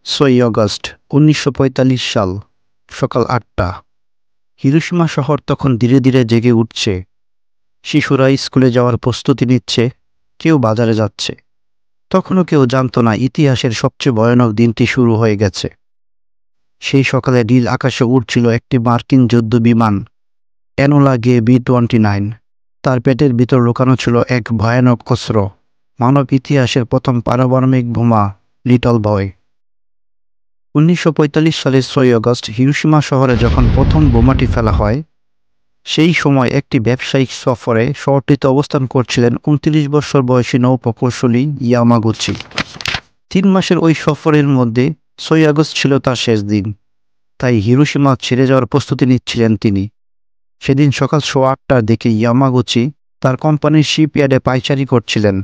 6 August 1945 সাল, সকাল 8টা। Hiroshima শহর তখন ধীরে ধীরে জেগে উঠছে। শিশুরা স্কুলে যাওয়ার প্রস্তুতি নিচ্ছে, কেউ বাজারে যাচ্ছে। তখনও কেউ জানত না ইতিহাসের সবচেয়ে ভয়ানক দিনটি শুরু হয়ে গেছে। সেই সকালে নীল আকাশে উড়ছিল একটি মার্কিন যুদ্ধ বিমান, এনোলা গে B-29। তার পেটের ভিতর লুকানো ছিল এক ভয়ানক অস্ত্র, মানব ইতিহাসের প্রথম পারমাণবিক বোমা, লিটল বয়। 1945 সালের 6 আগস্ট হিরোশিমা শহরে যখন প্রথম বোমাটি ফেলা হয়, সেই সময় একটি ব্যবসায়িক সফরে শহরটিতে অবস্থান করছিলেন 29 বছর বয়সী নৌ-প্রকৌশলী ইয়ামাগুচি। 3 মাসের ওই সফরের মধ্যে 6 আগস্ট ছিল তার শেষ দিন, তাই হিরোশিমা ছেড়ে যাওয়ার প্রস্তুতি নিচ্ছিলেন তিনি। সেদিন সকাল 8:15টার দিকে ইয়ামাগুচি তার কোম্পানির শিপইয়ার্ডে পায়চারি করছিলেন।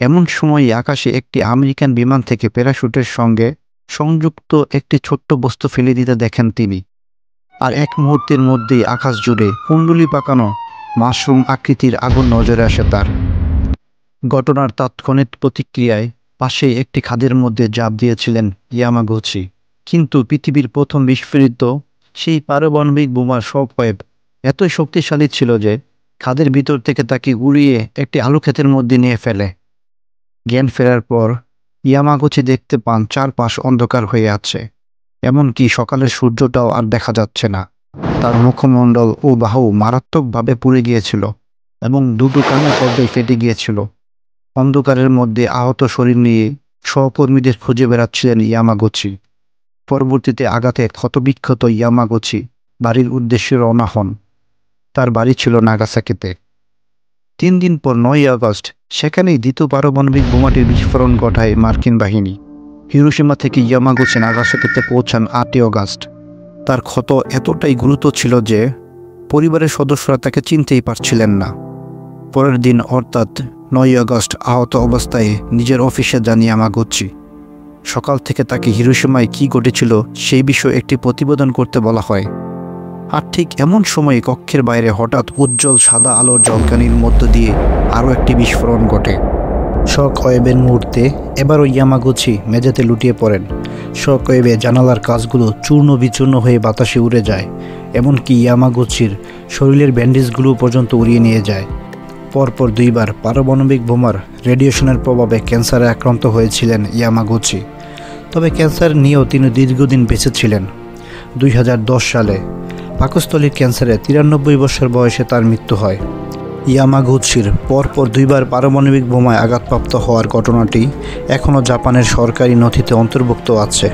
এমন সময়ই আকাশে একটি আমেরিকান বিমান থেকে প্যারাশুটের সঙ্গে সংযুক্ত একটি ছোট্ট বস্তু ফেলে দিতে দেখেন তিনি। আর এক মুহূর্তের মধ্যেই আকাশ জুড়ে কুণ্ডলি পাকানো মাশরুম আকৃতির আগুন নজরে আসে তার। ঘটনার তাৎক্ষণিক প্রতিক্রিয়ায় পাশেই একটি খাদের মধ্যে ঝাঁপ দিয়েছিলেন ইয়ামাগুচি। কিন্তু পৃথিবীর প্রথম বিস্ফোরিত সেই পারমাণবিক বোমার শকওয়েভ এতই শক্তিশালী ছিল যে খাদের ভিতর থেকে তাকে উড়িয়ে একটি আলু ক্ষেতের মধ্যে নিয়ে ফেলে। জ্ঞান ফেরার পর ইয়ামাগুচি দেখতে পান চারপাশ অন্ধকার হয়ে আছে, এমনকি সকালের সূর্যটাও আর দেখা যাচ্ছে না। তার মুখমণ্ডল ও বাহু মারাত্মকভাবে পুড়ে গিয়েছিল এবং দুটো কানের পর্দায় ফেটে গিয়েছিল। অন্ধকারের মধ্যে আহত শরীর নিয়ে সহকর্মীদের খুঁজে বেড়াচ্ছিলেন ইয়ামাগুচি। পরবর্তীতে আঘাতে ক্ষতবিক্ষত ইয়ামাগুচি বাড়ির উদ্দেশ্যে রওনা হন। তার বাড়ি ছিল নাগাসাকিতে। 3 দিন পর 9 আগস্ট সেখানেই দ্বিতীয় পারমাণবিক বোমাটির বিস্ফোরণ ঘটায় মার্কিন বাহিনী। হিরোশিমা থেকে ইয়ামাগুচি নাগাসাকিতে পৌঁছান 8 আগস্ট। তার ক্ষত এতটাই গুরুতর ছিল যে পরিবারের সদস্যরা তাকে চিনতেই পারছিলেন না। পরের দিন অর্থাৎ 9 আগস্ট আহত অবস্থায় নিজের অফিসে যান ইয়ামাগুচি। সকাল থেকে তাকে হিরোশিমায় কী ঘটেছিল সেই বিষয়ে একটি প্রতিবেদন করতে বলা হয়। আর ঠিক এমন সময়ে কক্ষের বাইরে হঠাৎ উজ্জ্বল সাদা আলোর ঝলকানির মধ্য দিয়ে আরও একটি বিস্ফোরণ ঘটে। শকওয়েভের মুহূর্তে এবারও ইয়ামাগুচি মেঝেতে লুটিয়ে পড়েন। শকওয়েভে জানালার কাঁচগুলো চূর্ণ বিচূর্ণ হয়ে বাতাসে উড়ে যায়, এমনকি ইয়ামাগুচির শরীরের ব্যান্ডেজগুলো পর্যন্ত উড়িয়ে নিয়ে যায়। পরপর 2বার পারমাণবিক বোমার রেডিয়েশনের প্রভাবে ক্যান্সারে আক্রান্ত হয়েছিলেন ইয়ামাগুচি। তবে ক্যান্সার নিয়েও তিনি দীর্ঘদিন বেঁচে ছিলেন। 2010 সালে পাকস্থলীর ক্যান্সারে 93 বছর বয়সে তার মৃত্যু হয়। ইয়ামাগুচির পরপর 2বার পারমাণবিক বোমায় আঘাতপ্রাপ্ত হওয়ার ঘটনাটি এখনও জাপানের সরকারি নথিতে অন্তর্ভুক্ত আছে।